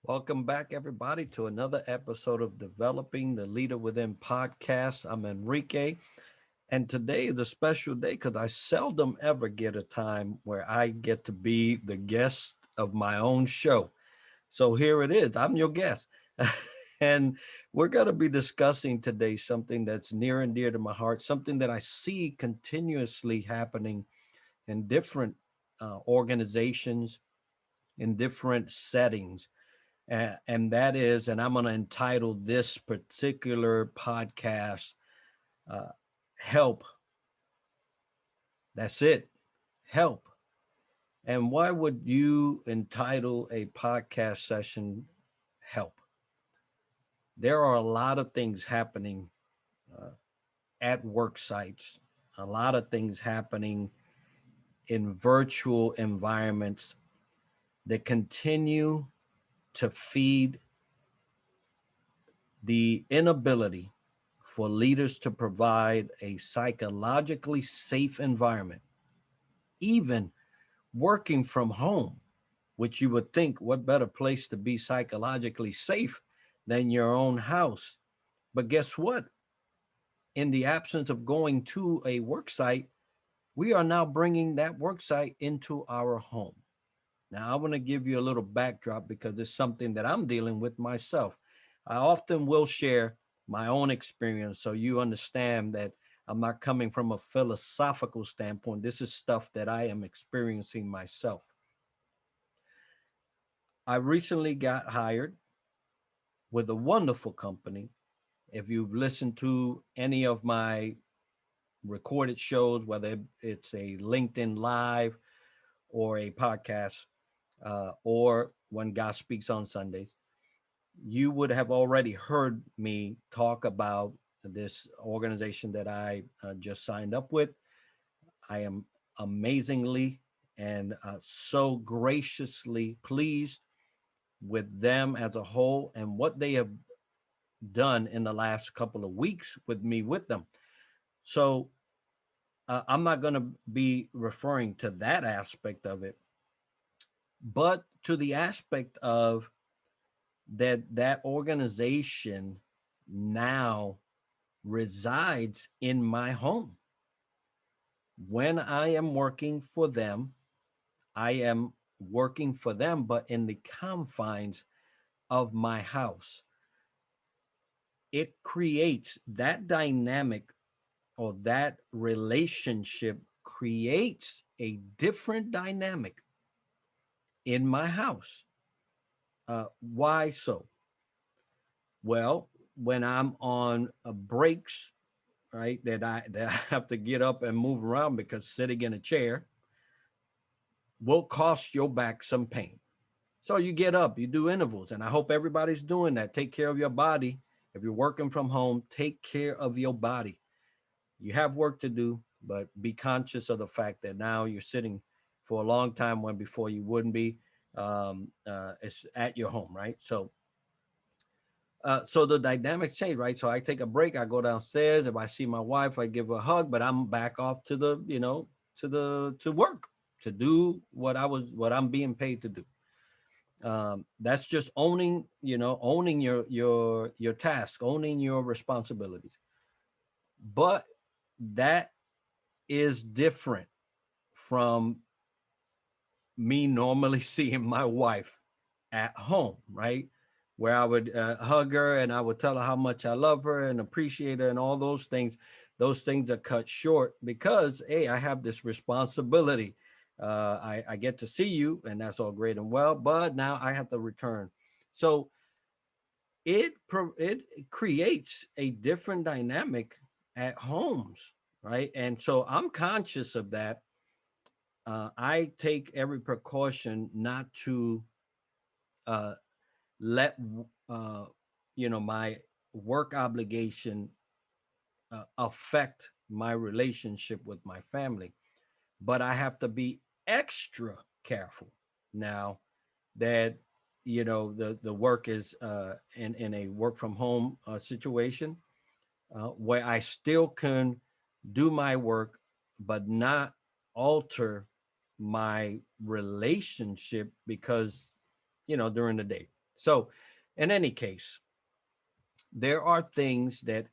Welcome back, everybody, to another episode of Developing the Leader Within podcast. I'm Enrique, and today is a special day because I seldom ever get a time where I get to be the guest of my own show. So here it is. I'm your guest. And we're going to be discussing today something that's near and dear to my heart, something that I see continuously happening in different organizations, in different settings, and that is, and I'm going to entitle this particular podcast, uh, Help. That's it. Help. And why would you entitle a podcast session Help? There are a lot of things happening uh, at work sites, a lot of things happening in virtual environments that continue to feed the inability for leaders to provide a psychologically safe environment, even working from home, which you would think what better place to be psychologically safe than your own house. But guess what? In the absence of going to a work site, we are now bringing that work site into our home. Now, I want to give you a little backdrop because it's something that I'm dealing with myself. I often will share my own experience so you understand that I'm not coming from a philosophical standpoint. This is stuff that I am experiencing myself. I recently got hired with a wonderful company. If you've listened to any of my recorded shows, whether it's a LinkedIn Live or a podcast, or when God speaks on Sundays, you would have already heard me talk about this organization that I just signed up with. I am amazingly and so graciously pleased with them as a whole and what they have done in the last couple of weeks with me with them. So I'm not going to be referring to that aspect of it, but to the aspect of that organization now resides in my home. When I am working for them, I am working for them, but in the confines of my house. It creates that dynamic, or that relationship creates a different dynamic in my house. Why so? Well, when I'm on breaks, right, that I have to get up and move around because sitting in a chair will cost your back some pain. So you get up, you do intervals, and I hope everybody's doing that. Take care of your body. If you're working from home, take care of your body. You have work to do, but be conscious of the fact that now you're sitting for a long time when before you wouldn't be. It's at your home, right? So the dynamic change, right? So I take a break, I go downstairs. If I see my wife, I give her a hug, but I'm back off to to work, to do what I'm being paid to do. That's just owning your task, owning your responsibilities. But that is different from me normally seeing my wife at home, right? Where I would hug her and I would tell her how much I love her and appreciate her and all those things. Those things are cut short because, hey, I have this responsibility. I get to see you, and that's all great and well, but now I have to return. So it creates a different dynamic at homes, right? And so I'm conscious of that. I take every precaution not to uh, let uh, my work obligation affect my relationship with my family, but I have to be extra careful now that the work is in a work from home situation, where I still can do my work, but not alter my relationship because during the day. So, in any case, there are things that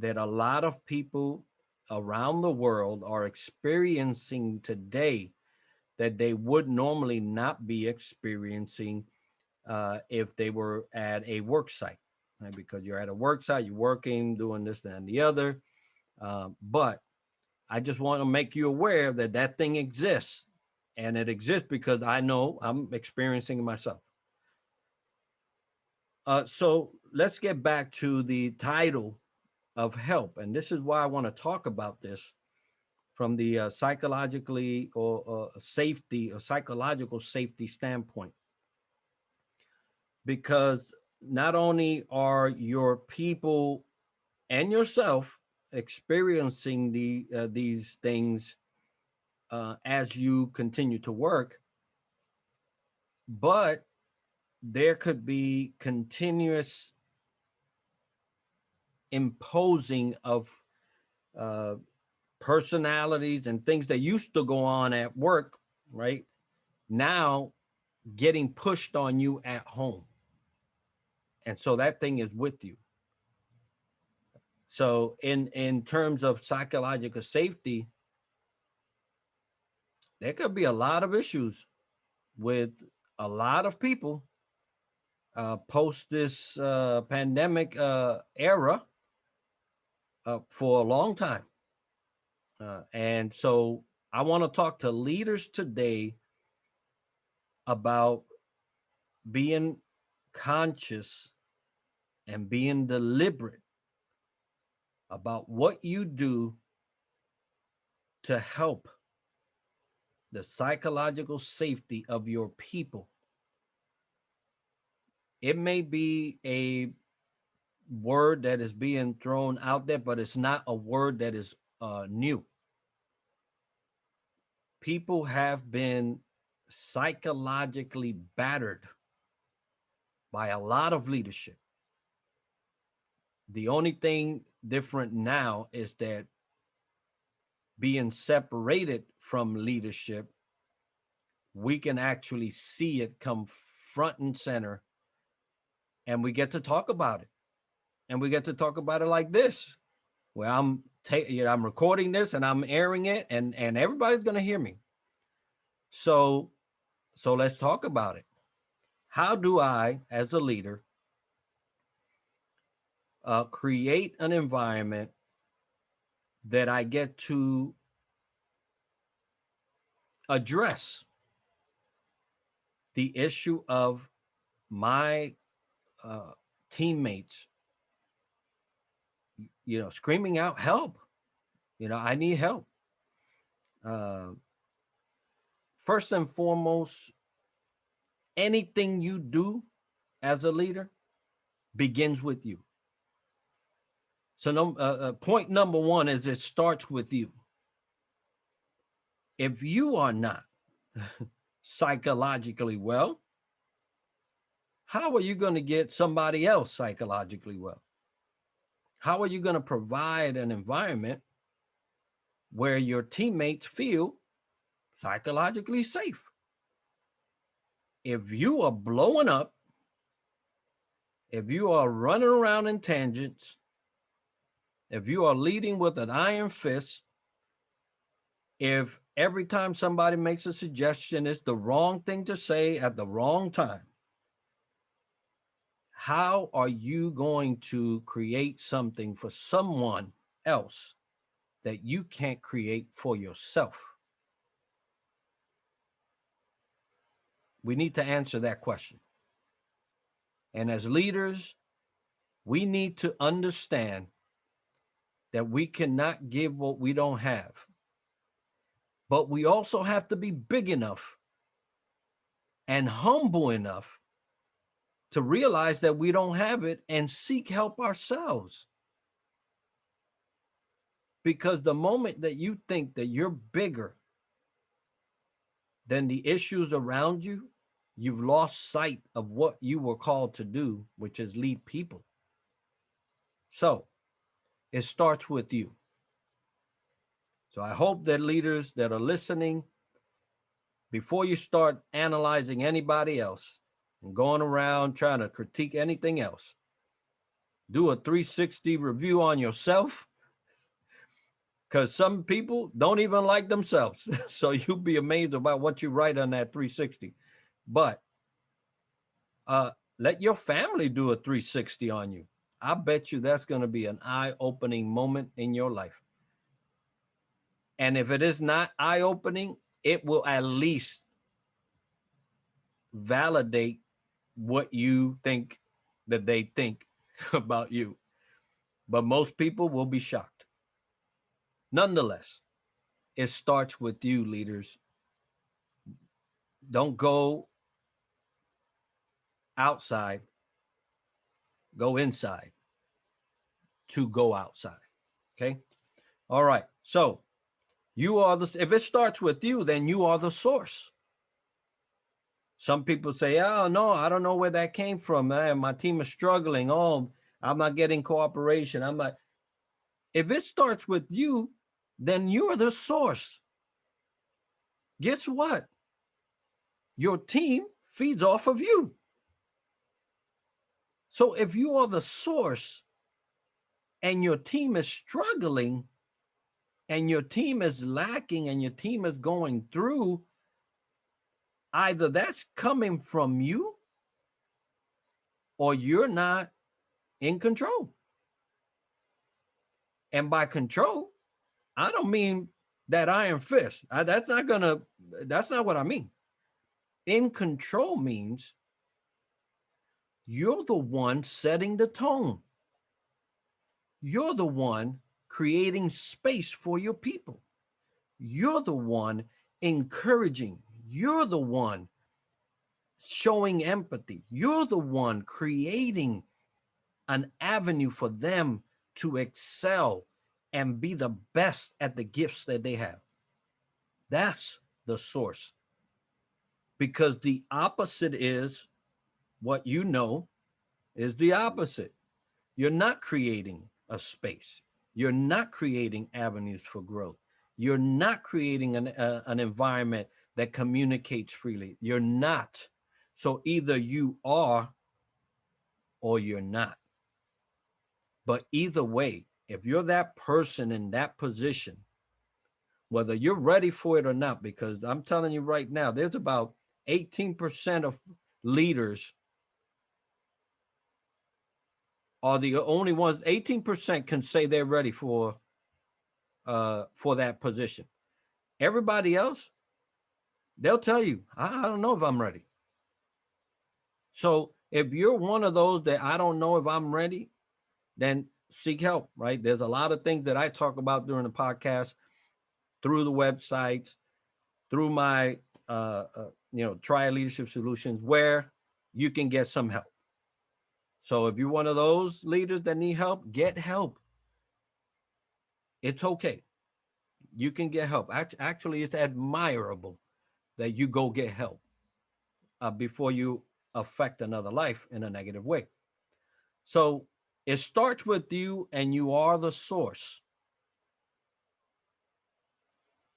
a lot of people around the world are experiencing today that they would normally not be experiencing if they were at a work site, right? Because you're at a work site, you're working, doing this and the other. But I just want to make you aware that that thing exists, and it exists because I know I'm experiencing it myself. So let's get back to the title of help, and this is why I want to talk about this from the psychologically or safety or psychological safety standpoint, because not only are your people and yourself experiencing these things as you continue to work, but there could be continuous imposing of uh, personalities and things that used to go on at work, right? Now getting pushed on you at home. And so that thing is with you. So in terms of psychological safety, there could be a lot of issues with a lot of people post this pandemic era for a long time. And so I want to talk to leaders today about being conscious and being deliberate about what you do to help the psychological safety of your people. It may be a word that is being thrown out there, but it's not a word that is new. People have been psychologically battered by a lot of leadership. The only thing different now is that being separated from leadership, we can actually see it come front and center, and we get to talk about it. And we get to talk about it like this, where I'm recording this and I'm airing it, and everybody's going to hear me. So let's talk about it. How do I, as a leader, create an environment that I get to address the issue of my uh, teammates, screaming out help? I need help. Uh, First and foremost, anything you do as a leader begins with you. So, point number one is it starts with you. If you are not psychologically well, how are you going to get somebody else psychologically well? How are you going to provide an environment where your teammates feel psychologically safe? If you are blowing up, if you are running around in tangents, if you are leading with an iron fist, if every time somebody makes a suggestion, it's the wrong thing to say at the wrong time, how are you going to create something for someone else that you can't create for yourself? We need to answer that question. And as leaders, we need to understand that we cannot give what we don't have. But we also have to be big enough and humble enough to realize that we don't have it and seek help ourselves. Because the moment that you think that you're bigger than the issues around you, you've lost sight of what you were called to do, which is lead people. So it starts with you. So I hope that leaders that are listening, before you start analyzing anybody else, and going around trying to critique anything else. Do a 360 review on yourself, because some people don't even like themselves. So you'll be amazed about what you write on that 360. But uh, let your family do a 360 on you. I bet you that's going to be an eye-opening moment in your life. And if it is not eye-opening, it will at least validate what you think that they think about you. But most people will be shocked. Nonetheless, it starts with you, leaders. Don't go outside, go inside to go outside. Okay. All right. So you are if it starts with you, then you are the source. Some people say, oh, no, I don't know where that came from. Man, my team is struggling. Oh, I'm not getting cooperation. I'm not. If it starts with you, then you're the source. Guess what? Your team feeds off of you. So if you are the source and your team is struggling and your team is lacking and your team is going through, either that's coming from you or you're not in control. And by control, I don't mean that iron fist. That's not what I mean. In control means you're the one setting the tone. You're the one creating space for your people. You're the one encouraging. You're the one showing empathy. You're the one creating an avenue for them to excel and be the best at the gifts that they have. That's the source. Because the opposite is what you know is the opposite. You're not creating a space. You're not creating avenues for growth. You're not creating an environment that communicates freely. You're not. So either you are or you're not. But either way, if you're that person in that position, whether you're ready for it or not, because I'm telling you right now, there's about 18% of leaders are the only ones. 18% can say they're ready for that position. Everybody else, they'll tell you, I don't know if I'm ready. So if you're one of those that I don't know if I'm ready, then seek help, right? There's a lot of things that I talk about during the podcast, through the websites, through my, Triad Leadership Solutions, where you can get some help. So if you're one of those leaders that need help, get help. It's okay. You can get help. Actually, it's admirable that you go get help before you affect another life in a negative way. So it starts with you, and you are the source.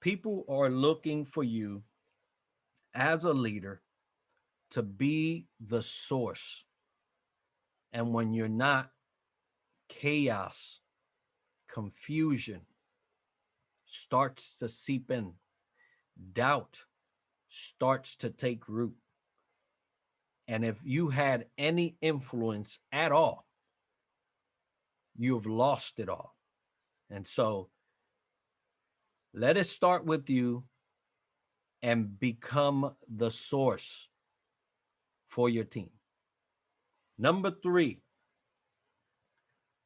People are looking for you as a leader to be the source. And when you're not, chaos, confusion starts to seep in, doubt starts to take root. And if you had any influence at all, you've lost it all. And so let it start with you and become the source for your team. Number 3,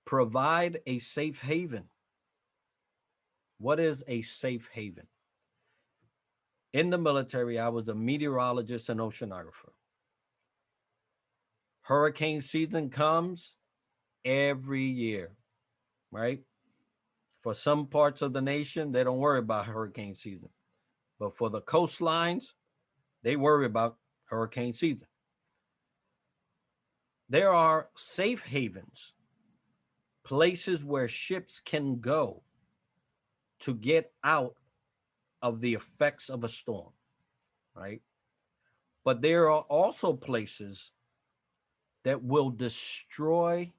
provide a safe haven. What is a safe haven? In the military, I was a meteorologist and oceanographer. Hurricane season comes every year, right? For some parts of the nation, they don't worry about hurricane season. But for the coastlines, they worry about hurricane season. There are safe havens, places where ships can go to get out of the effects of a storm, right? But there are also places that will destroy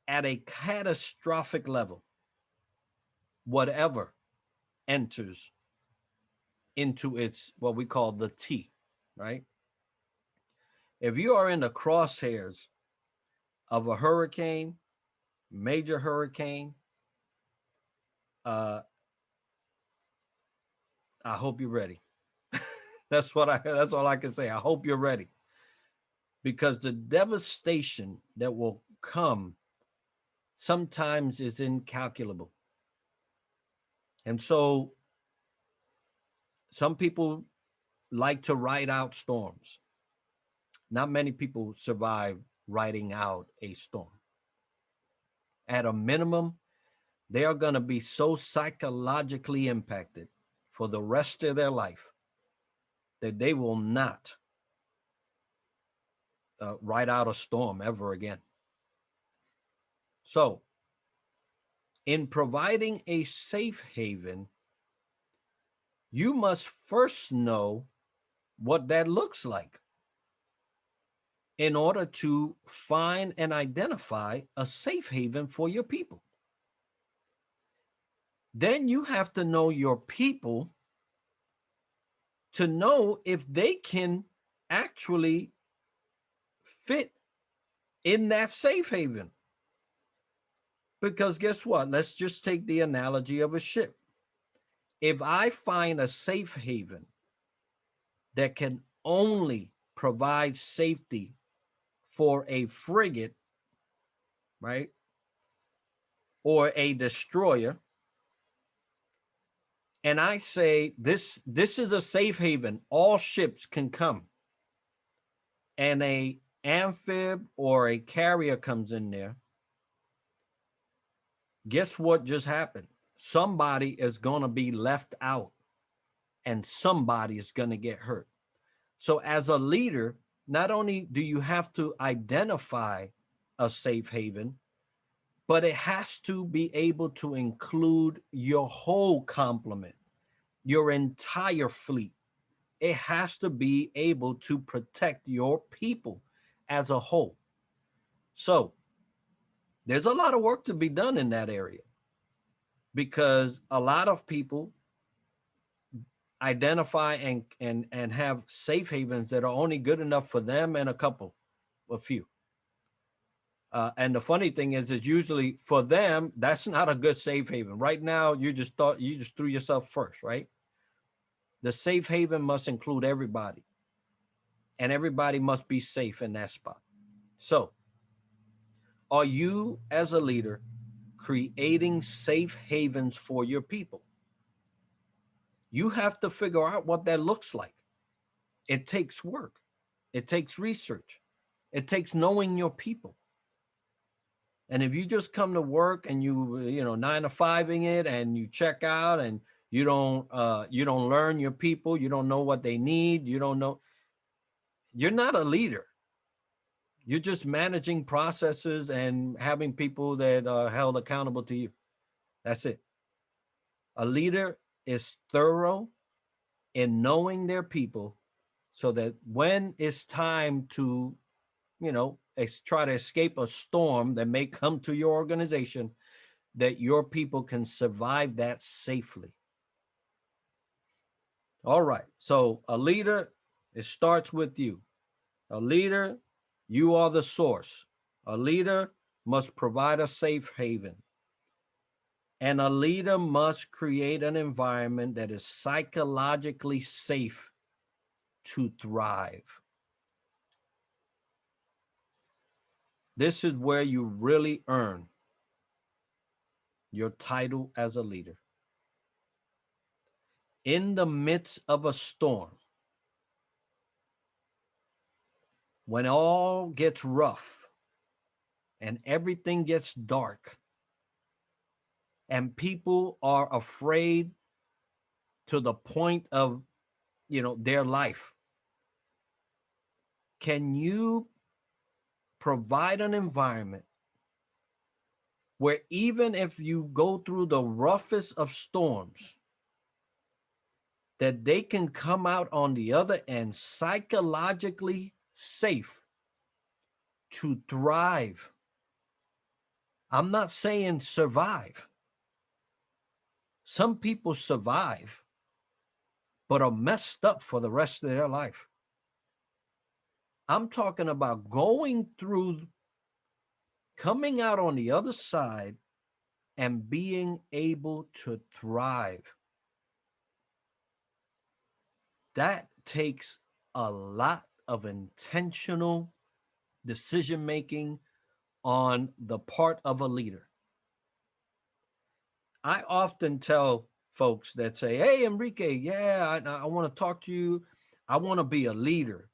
at a catastrophic level whatever enters into its what we call the T, right? If you are in the crosshairs of a hurricane, major hurricane, uh, I hope you're ready. That's all I can say. I hope you're ready because the devastation that will come sometimes is incalculable. And so some people like to ride out storms. Not many people survive riding out a storm. At a minimum, they are going to be so psychologically impacted for the rest of their life that they will not ride out a storm ever again. So, in providing a safe haven, you must first know what that looks like in order to find and identify a safe haven for your people. Then you have to know your people to know if they can actually fit in that safe haven. Because guess what? Let's just take the analogy of a ship. If I find a safe haven that can only provide safety for a frigate, right, or a destroyer, and I say this is a safe haven, all ships can come, and a amphib or a carrier comes in there, guess what just happened? Somebody is going to be left out and somebody is going to get hurt. So as a leader, not only do you have to identify a safe haven, but it has to be able to include your whole complement, your entire fleet. It has to be able to protect your people as a whole. So there's a lot of work to be done in that area because a lot of people identify and have safe havens that are only good enough for them and a few. And the funny thing is usually for them that's not a good safe haven. Right now, you just threw yourself first, right? The safe haven must include everybody, and everybody must be safe in that spot. So, are you as a leader creating safe havens for your people? You have to figure out what that looks like. It takes work. It takes research. It takes knowing your people. And if you just come to work and you know 9 to 5ing it and you check out and you don't learn your people, you don't know what they need, you don't know, you're not a leader. You're just managing processes and having people that are held accountable to you. That's it. A leader is thorough in knowing their people so that when it's time to, try to escape a storm that may come to your organization, that your people can survive that safely. All right. So a leader, it starts with you. A leader, you are the source. A leader must provide a safe haven. And a leader must create an environment that is psychologically safe to thrive. This is where you really earn your title as a leader. In the midst of a storm, when all gets rough and everything gets dark and people are afraid to the point of, their life, can you provide an environment where even if you go through the roughest of storms, that they can come out on the other end psychologically safe to thrive. I'm not saying survive. Some people survive, but are messed up for the rest of their life. I'm talking about going through, coming out on the other side and being able to thrive. That takes a lot of intentional decision making on the part of a leader. I often tell folks that say, "Hey, Enrique, yeah, I want to talk to you. I want to be a leader."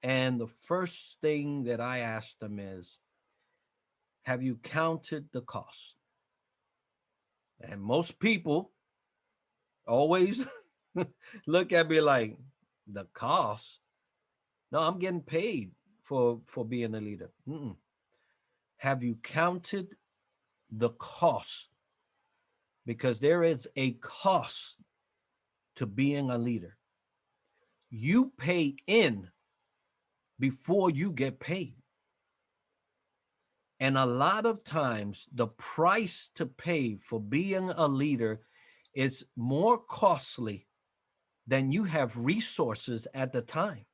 And the first thing that I ask them is, have you counted the cost? And most people always look at me like, the cost? No, I'm getting paid for being a leader. Mm-mm. Have you counted the cost? Because there is a cost to being a leader. You pay in before you get paid. And a lot of times, the price to pay for being a leader is more costly than you have resources at the time.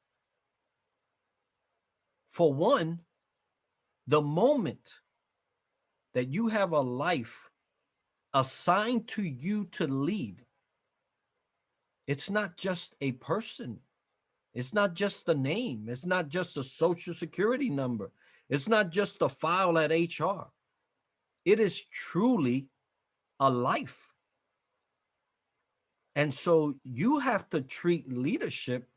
For one, the moment that you have a life assigned to you to lead, it's not just a person. It's not just a name. It's not just a social security number. It's not just a file at HR. It is truly a life. And so you have to treat leadership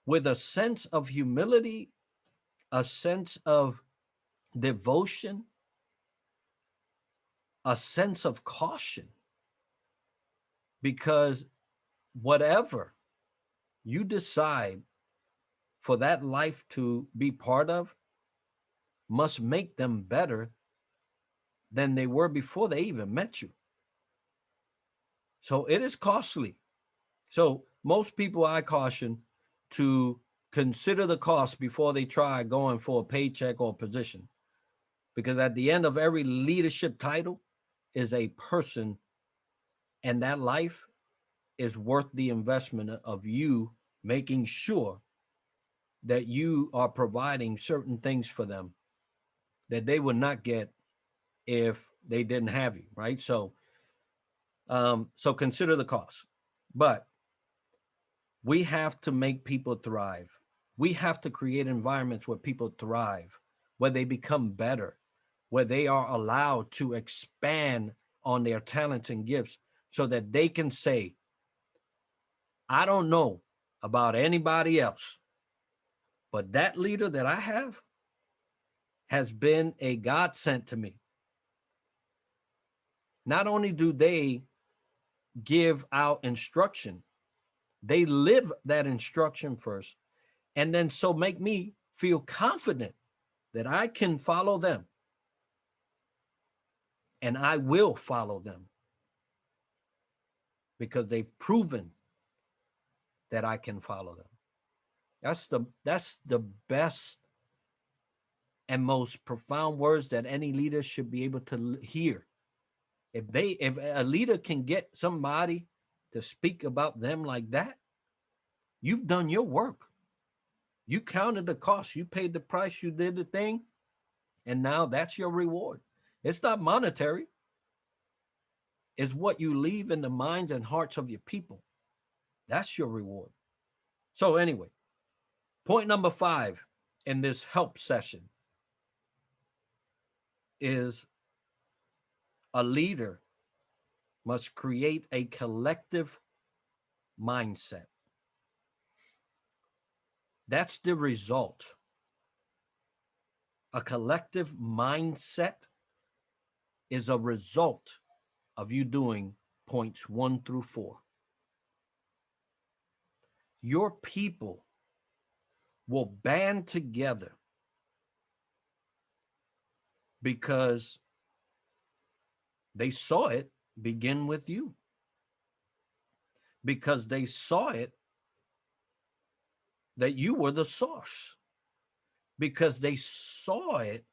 with a sense of humility, a sense of devotion, a sense of caution, because whatever you decide for that life to be part of must make them better than they were before they even met you. So it is costly. So most people I caution to consider the cost before they try going for a paycheck or a position. Because at the end of every leadership title is a person, and that life is worth the investment of you making sure that you are providing certain things for them that they would not get if they didn't have you, right? So consider the cost. But we have to make people thrive. We have to create environments where people thrive, where they become better, where they are allowed to expand on their talents and gifts so that they can say, I don't know about anybody else, but that leader that I have has been a godsend to me. Not only do they give out instruction, they live that instruction first, and then so make me feel confident that I can follow them, and I will follow them because they've proven that I can follow them. That's the best and most profound words that any leader should be able to hear. If a leader can get somebody to speak about them like that, you've done your work. You counted the cost, you paid the price, you did the thing, and now that's your reward. It's not monetary. It's what you leave in the minds and hearts of your people. That's your reward. So anyway, point number 5 in this help session is a leader must create a collective mindset. That's the result. A collective mindset is a result of you doing points 1 through 4. Your people will band together because they saw it begin with you. because they saw it that you were the source, because they saw it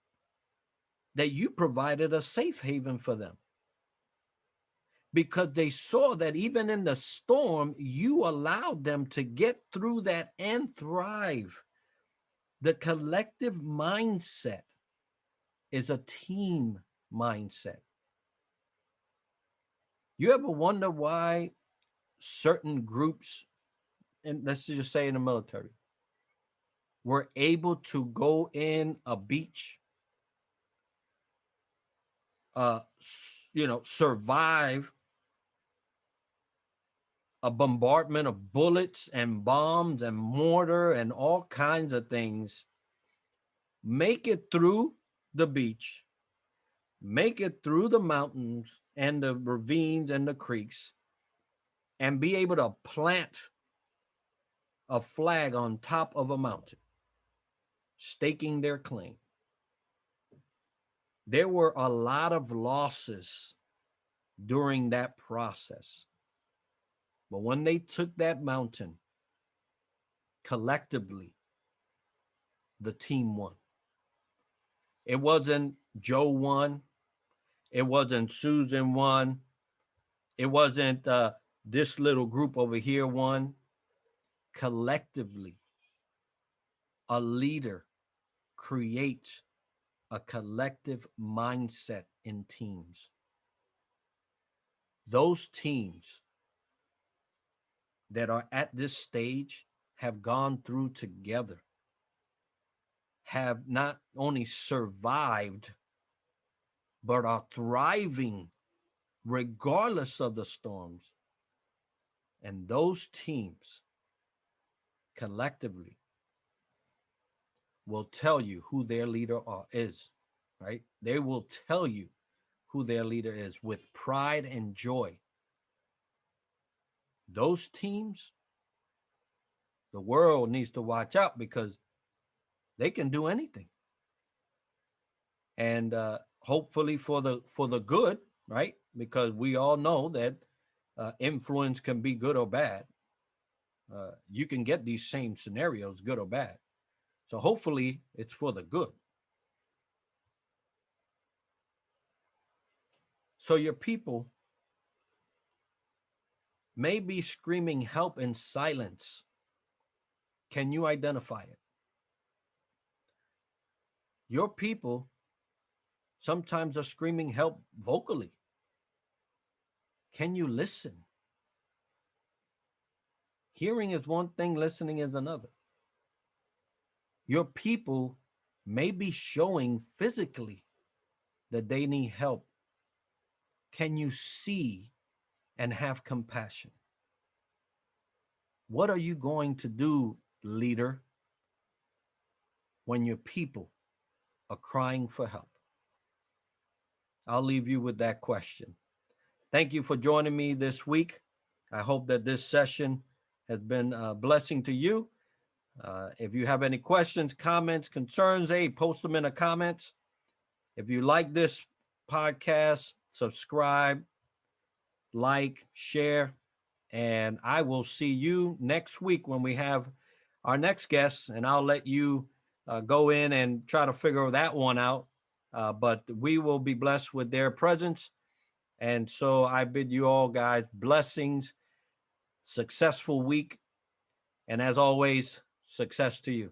that you provided a safe haven for them, because they saw that even in the storm, you allowed them to get through that and thrive. The collective mindset is a team mindset. You ever wonder why certain groups, and let's just say in the military, were able to go in a beach, survive a bombardment of bullets and bombs and mortar and all kinds of things, make it through the beach, make it through the mountains and the ravines and the creeks, and be able to plant a flag on top of a mountain, staking their claim. There were a lot of losses during that process. But when they took that mountain collectively, the team won. It wasn't Joe won. It wasn't Susan won. It wasn't this little group over here won. Collectively, a leader creates a collective mindset in teams. Those teams that are at this stage have gone through together, have not only survived, but are thriving regardless of the storms. And those teams collectively will tell you who their leader is, right? They will tell you who their leader is with pride and joy. Those teams, the world needs to watch out because they can do anything. And hopefully for the good, right? Because we all know that influence can be good or bad. You can get these same scenarios, good or bad. So hopefully it's for the good. So your people may be screaming help in silence. Can you identify it? Your people sometimes are screaming help vocally. Can you listen? Hearing is one thing, listening is another. Your people may be showing physically that they need help. Can you see and have compassion? What are you going to do, leader, when your people are crying for help? I'll leave you with that question. Thank you for joining me this week. I hope that this session has been a blessing to you. If you have any questions, comments, concerns, hey, post them in the comments. If you like this podcast, subscribe, like, share, and I will see you next week when we have our next guest, and I'll let you go in and try to figure that one out. But we will be blessed with their presence. And so I bid you all guys blessings, successful week, and as always, success to you.